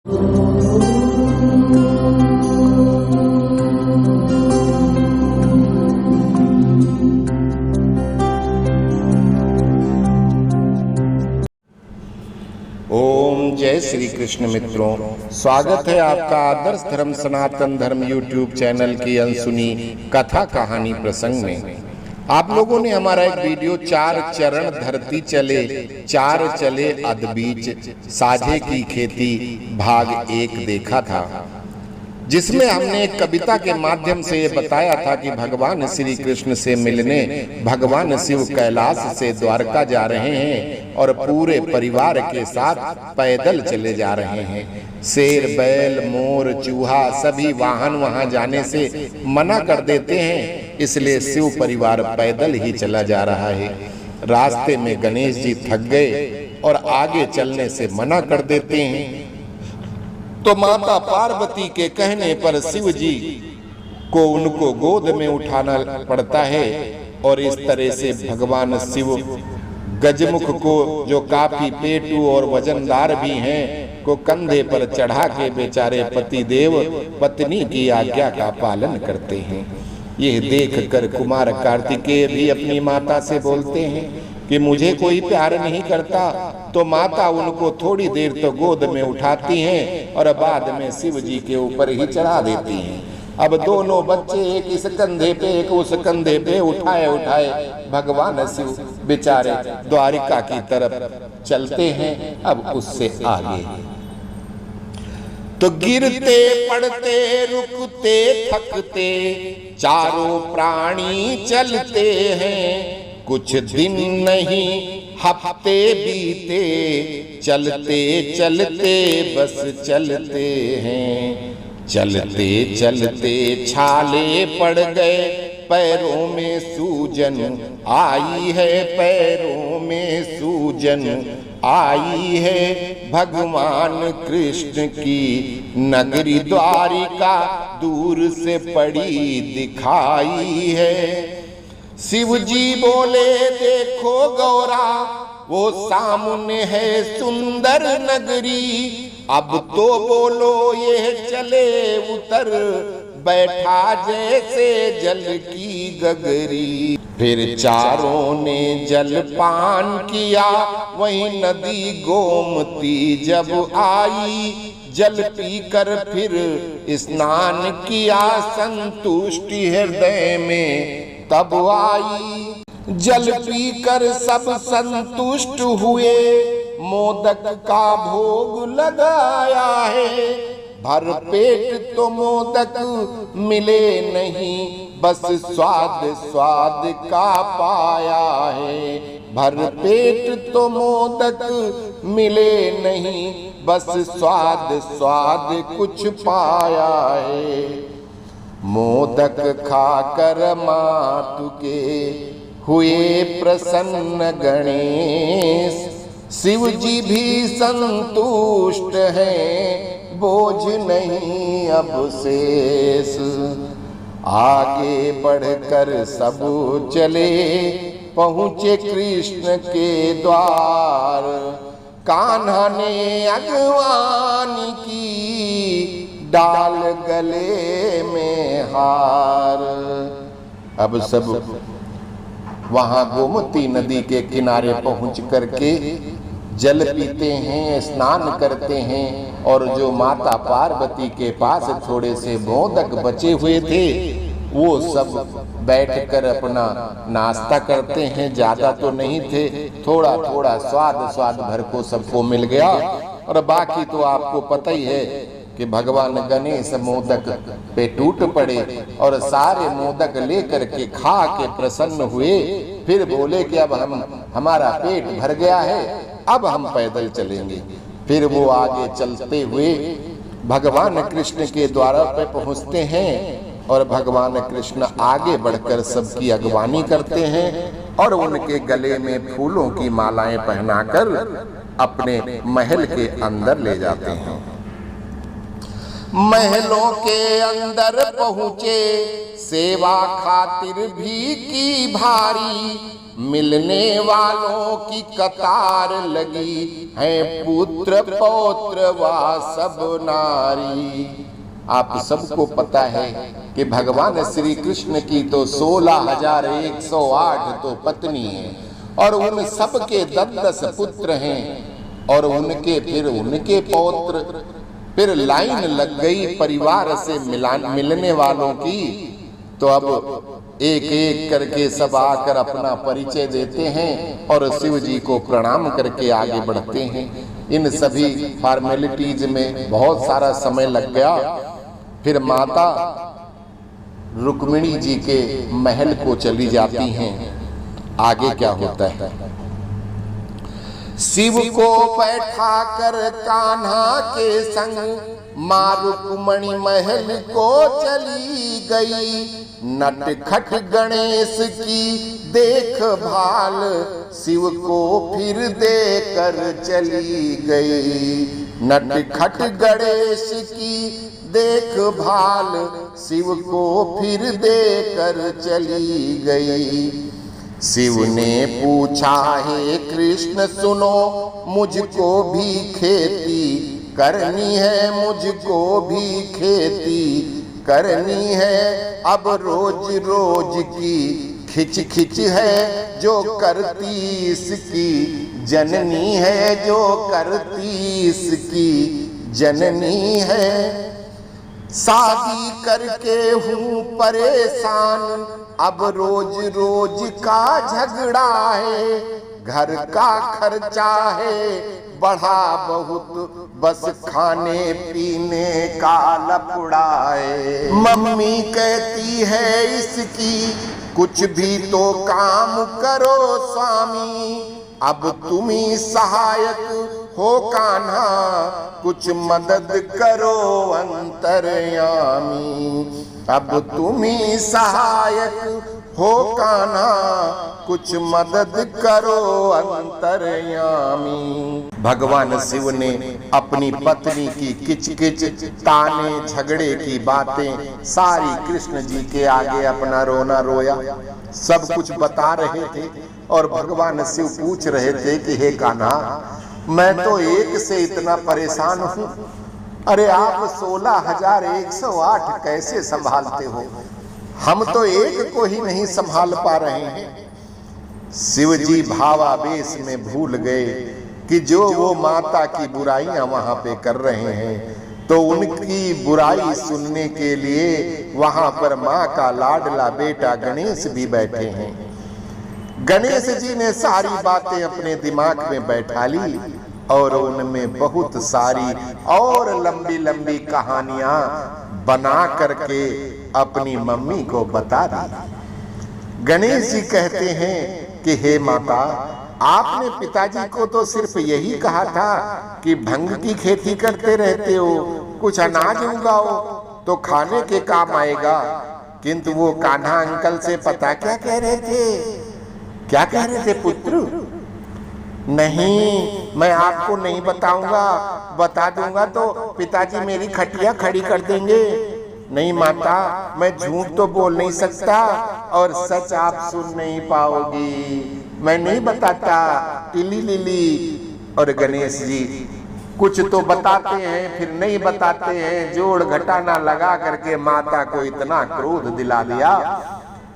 ओम जय श्री कृष्ण मित्रों, स्वागत है आपका आदर्श धर्म सनातन धर्म यूट्यूब चैनल की अनसुनी कथा कहानी प्रसंग में। आप लोगों ने हमारा एक वीडियो चार चरण धरती चले चार चले अध बीच साझे की खेती भाग 1 देखा था, जिसमें हमने एक कविता के माध्यम से ये बताया था कि भगवान श्री कृष्ण से मिलने भगवान शिव कैलाश से द्वारका जा रहे हैं और पूरे परिवार के साथ पैदल चले जा रहे हैं। शेर, बैल, मोर, चूहा सभी वाहन वहां जाने से मना कर देते हैं, इसलिए शिव परिवार पैदल ही चला जा रहा है। रास्ते में गणेश जी थक गए और आगे चलने से मना कर देते हैं, तो माता पार्वती के कहने पर शिव जी को उनको गोद में उठाना पड़ता है और इस तरह से भगवान शिव गजमुख को, जो काफी पेटू और वजनदार भी हैं, को कंधे पर चढ़ा के बेचारे पति देव पत्नी की आज्ञा का पालन करते हैं। यह देखकर कुमार कार्तिकेय भी अपनी माता से बोलते हैं कि मुझे कोई प्यार नहीं करता, तो माता उनको थोड़ी देर तो गोद में उठाती हैं और बाद में शिव जी के ऊपर ही चढ़ा देती हैं। अब दोनों बच्चे एक इस कंधे पे एक उस कंधे पे उठाए उठाए भगवान शिव बेचारे द्वारिका की तरफ चलते हैं। अब उससे आगे तो गिरते पड़ते रुकते थकते चारों प्राणी चलते हैं, कुछ दिन नहीं हफ्ते बीते चलते चलते बस चलते हैं। चलते चलते छाले पड़ गए पैरों में सूजन आई है, पैरों में सूजन आई है। भगवान कृष्ण की नगरी द्वारिका दूर से पड़ी दिखाई है। शिव जी बोले देखो गौरा, वो सामने है सुंदर नगरी, अब तो बोलो ये चले उतर बैठा जैसे जल की गगरी। फिर चारों ने जल पान किया, वहीं नदी गोमती जब आई, जल पीकर फिर स्नान किया, संतुष्टि हृदय में तब आई। जल पीकर सब संतुष्ट हुए, मोदक का भोग लगाया है। भर पेट तो मोदक मिले नहीं, बस स्वाद स्वाद का पाया है। भर पेट तो मोदक मिले नहीं, बस स्वाद स्वाद कुछ पाया है। मोदक खाकर मातु के हुए प्रसन्न गणेश, शिव जी भी संतुष्ट हैं, बोझ नहीं अब शेष। आगे बढ़कर सब चले पहुँचे कृष्ण के द्वार, कान्हा ने अगवानी की डाल गले में हार। अब सब वहां गोमती नदी के किनारे पहुंच करके जल पीते हैं, स्नान करते हैं, और जो माता पार्वती के पास थोड़े से मोदक बचे हुए थे वो सब बैठकर अपना नाश्ता करते हैं। ज्यादा तो नहीं थे, थोड़ा थोड़ा स्वाद स्वाद भर को सबको मिल गया। और बाकी तो आपको पता ही है कि भगवान गणेश मोदक पे टूट पड़े और सारे मोदक लेकर के खा के प्रसन्न हुए। फिर बोले कि अब हमारा पेट भर गया है, अब हम पैदल चलेंगे। फिर वो आगे चलते हुए भगवान कृष्ण के द्वार पे पहुंचते हैं और भगवान कृष्ण आगे बढ़कर सबकी अगवानी करते हैं और उनके गले में फूलों की मालाएं पहनाकर अपने महल के अंदर ले जाते हैं। महलों के अंदर पहुँचे, सेवा खातिर भी की भारी, मिलने वालों की कतार लगी है, पुत्र पौत्र वा सब नारी। आप सबको पता है कि भगवान श्री कृष्ण की तो 16,108 तो पत्नी है, और उन सब के 10 पुत्र हैं, और उनके पौत्र, फिर लाइन लग गई परिवार से मिलने वालों की। तो अब एक एक करके सब आकर अपना परिचय देते हैं और शिव जी को प्रणाम करके आगे बढ़ते हैं। इन सभी फॉर्मेलिटीज में बहुत सारा समय लग गया। फिर माता रुक्मिणी जी के महल को चली जाती हैं। आगे क्या होता है? शिव को बैठा कर कान्हा के संग माँ रुक्मिणी महल को चली गई। नटखट गणेश की देखभाल शिव को फिर देकर चली गई। नटखट गणेश की देखभाल शिव को फिर देकर चली गई। शिव ने पूछा, हे कृष्ण सुनो, मुझको भी खेती करनी है, मुझको भी खेती करनी है। अब रोज रोज की खिच खिच है, जो करती इसकी जननी है, जो करती इसकी जननी है। शादी करके हूँ परेशान, अब रोज रोज का झगड़ा है। घर का खर्चा है बढ़ा बहुत, बस खाने पीने का लफड़ा है। मम्मी कहती है इसकी कुछ भी तो काम करो स्वामी, अब तुम ही सहायक हो कान्हा, कुछ मदद करो अंतर्यामी। अब तुम ही सहायक हो कान्हा, कुछ मदद करो अंतर्यामी। भगवान शिव ने अपनी पत्नी की किचकिच, ताने, झगड़े की बातें सारी कृष्ण जी के आगे अपना रोना रोया। सब कुछ बता रहे थे और भगवान शिव पूछ रहे थे कि हे कान्हा, मैं तो एक से इतना परेशान हूँ, अरे आप 16,108 कैसे संभालते हो? हम तो एक को ही नहीं संभाल पा रहे हैं। शिव जी भावावेश में भूल गए कि जो वो माता की बुराइयां वहां पे कर रहे हैं, तो उनकी बुराई सुनने के लिए वहां पर माँ का लाडला बेटा गणेश भी बैठे हैं। गणेश जी ने सारी बातें अपने दिमाग में बैठा ली और उनमें बहुत सारी और लंबी लंबी कहानियां बना करके अपनी मम्मी को बता दी। गणेश जी कहते हैं कि हे माता, आपने पिताजी को तो सिर्फ यही कहा था कि भंग की खेती करते रहते हो, कुछ अनाज उगाओ तो खाने के काम आएगा, किंतु वो कान्हा अंकल से पता क्या कह रहे थे? क्या कह रहे थे पुत्र? नहीं, मैं आपको नहीं बताऊंगा, बता दूंगा तो पिताजी मेरी खटिया खड़ी कर देंगे। नहीं माता, मैं झूठ तो बोल नहीं सकता और सच आप सुन नहीं पाओगी, मैं नहीं बताता। Tilly lily. और गणेश जी कुछ तो बताते हैं फिर नहीं बताते हैं, जोड़ घटाना लगा करके माता को इतना क्रोध दिला दिया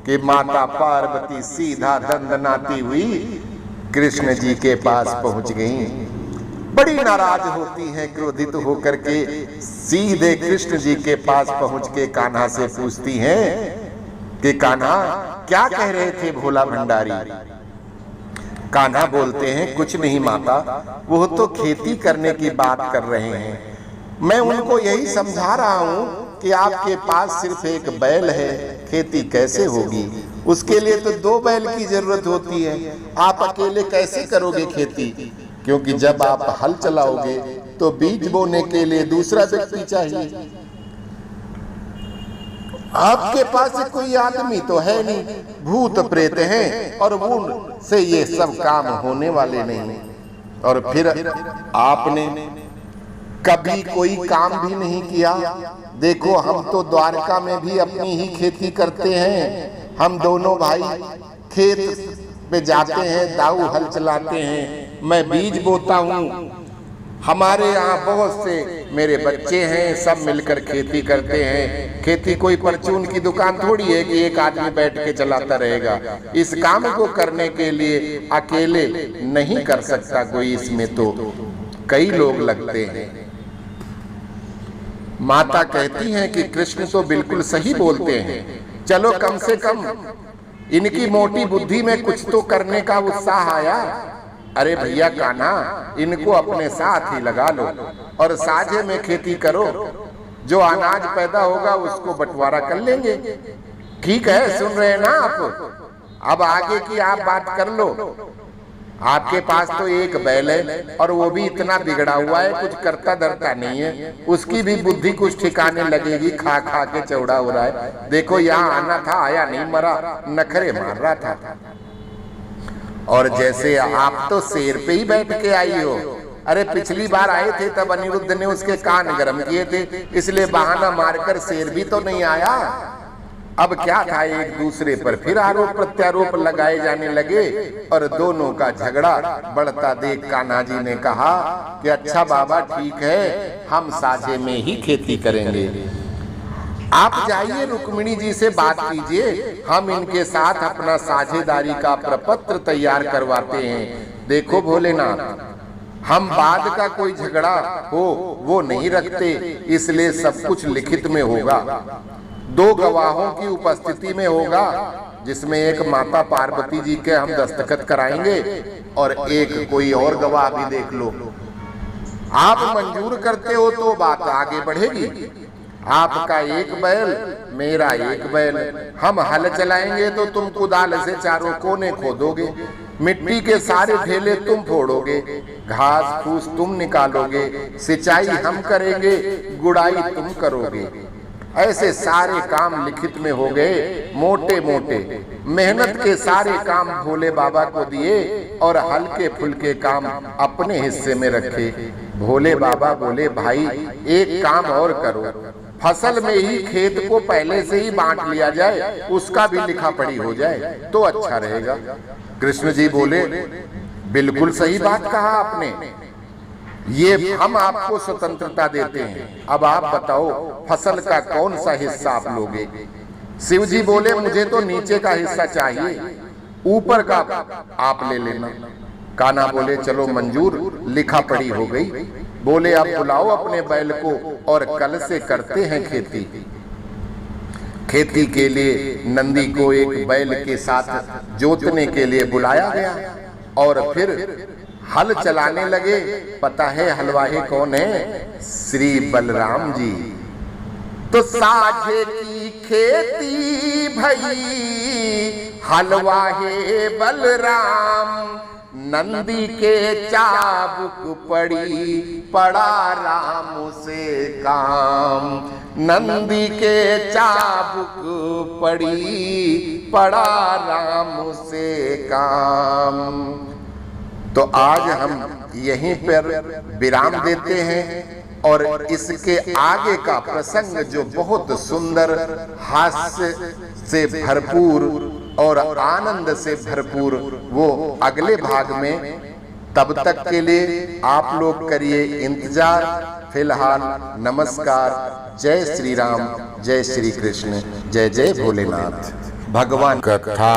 कि माता पार्वती सीधा दंदनाती हुई कृष्ण जी के पास पहुंच गई। बड़ी नाराज होती हैं, क्रोधित होकर के सीधे कृष्ण जी के पास पहुंच के कान्हा से पूछती हैं कि कान्हा क्या कह रहे थे भोला भंडारी? कान्हा बोलते हैं कुछ नहीं माता, वो तो खेती करने की बात कर रहे हैं। मैं उनको यही समझा रहा हूँ कि आपके पास सिर्फ एक बैल है, खेती कैसे होगी? उसके लिए तो 2 बैल की जरूरत होती है, आप अकेले कैसे करोगे खेती? क्योंकि जब आप हल चलाओगे तो बीज बोने के लिए दूसरा व्यक्ति चाहिए। आपके पास कोई आदमी तो है नहीं, भूत प्रेत हैं और वो से ये सब काम होने वाले नहीं। और फिर आपने कभी कोई काम भी नहीं किया। देखो हम तो द्वारका में भी अपनी ही खेती करते हैं। हम दोनों भाई खेत पे जाते हैं, दाऊ हल चलाते हैं, मैं बीज बोता हूँ। हमारे यहाँ बहुत से मेरे बच्चे हैं, सब मिलकर खेती करते हैं। खेती कोई परचून की दुकान थोड़ी है कि एक आदमी बैठ के चलाता रहेगा। इस काम को करने के लिए अकेले नहीं कर सकता कोई, इसमें तो कई लोग लगते हैं। माता कहती हैं कि कृष्ण तो बिल्कुल सही बोलते हैं, चलो कम से कम इनकी मोटी बुद्धि में कुछ तो करने का उत्साह आया। अरे भैया कान्हा, इनको अपने साथ ही लगा लो और साझे में खेती करो। जो अनाज पैदा होगा उसको बंटवारा कर लेंगे। ठीक है, सुन रहे हैं ना आप? अब आगे की आप बात कर लो। आपके पास तो एक बैल है और वो भी इतना बिगड़ा हुआ है, कुछ करता धरता नहीं है। उसकी भी बुद्धि कुछ ठिकाने लगेगी, खा खा के चौड़ा हो रहा है। देखो यहाँ आना था, आया नहीं, मरा, नखरे मार रहा था। और जैसे आप तो शेर पे ही बैठ के आई हो। अरे पिछली बार आए थे तब अनिरुद्ध ने उसके कान गर्म किए थे, इसलिए बहाना मारकर शेर भी तो नहीं आया। अब क्या था, एक दूसरे पर फिर आरोप प्रत्यारोप लगाए जाने लगे और दोनों का झगड़ा बढ़ता देख कान्हा जी ने कहा कि अच्छा बाबा ठीक है, हम साझे में ही खेती करेंगे। आप जाइए रुक्मिणी जी से बात कीजिए, हम इनके साथ अपना साझेदारी का प्रपत्र तैयार करवाते हैं। देखो भोलेनाथ, हम बाद का कोई झगड़ा हो वो नहीं रखते, इसलिए सब कुछ लिखित में होगा। 2 गवाहों की उपस्थिति में होगा, जिसमें एक माता पार्वती जी के हम दस्तखत कराएंगे और एक कोई और गवाह भी देख लो। आप मंजूर करते हो तो बात आगे बढ़ेगी। आपका एक बैल, मेरा एक बैल, हम हल चलाएंगे तो तुम कुदाल से चारों कोने खोदोगे, मिट्टी के सारे ढेले तुम फोड़ोगे, घास फूस तुम निकालोगे, सिंचाई हम करेंगे, गुड़ाई तुम करोगे। ऐसे सारे काम लिखित में हो गए। मोटे मोटे मेहनत के सारे काम भोले बाबा को दिए और हल्के फुल्के काम अपने हिस्से में रखे। भोले बाबा बोले भाई एक काम और करो, फसल में ही खेत को पहले से ही बांट लिया जाए, उसका भी लिखा पढ़ी हो जाए तो अच्छा रहेगा। कृष्ण जी बोले बिल्कुल सही बात कहा आपने, ये हम आपको स्वतंत्रता देते हैं। अब आप बताओ फसल का कौन सा हिस्सा आप लोगे? शिव जी बोले मुझे तो नीचे का हिस्सा चाहिए, ऊपर का आप ले लेना। कान्हा बोले चलो मंजूर, लिखा पढ़ी हो गई। बोले अब बुलाओ अपने बैल को और कल से करते हैं खेती। खेती के लिए नंदी को एक बैल के साथ जोतने के लिए बुलाया गया और फिर हल चलाने लगे। पता है हलवाही कौन है? श्री बलराम जी। तो साझे की खेती भई हलवाहे बलराम, नंदी के चाबुक पड़ी पड़ा राम से काम। नंदी के चाबुक पड़ी पड़ा राम से काम। तो आज हम यहीं पर विराम देते हैं और इसके आगे का प्रसंग जो बहुत सुंदर, हास्य से भरपूर और आनंद से भरपूर, वो अगले भाग में। तब तक के लिए आप लोग करिए इंतजार। फिलहाल नमस्कार। जय श्री राम, जय श्री कृष्ण, जय जय भोलेनाथ। भगवान कथा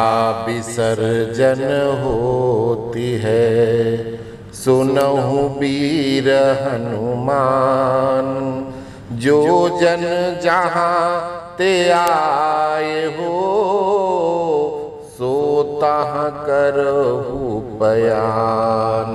विसर्जन होती है, सुनहु वीर हनुमान। जो जन जहाँ ते आए हो, सो तहाँ करहु बयान।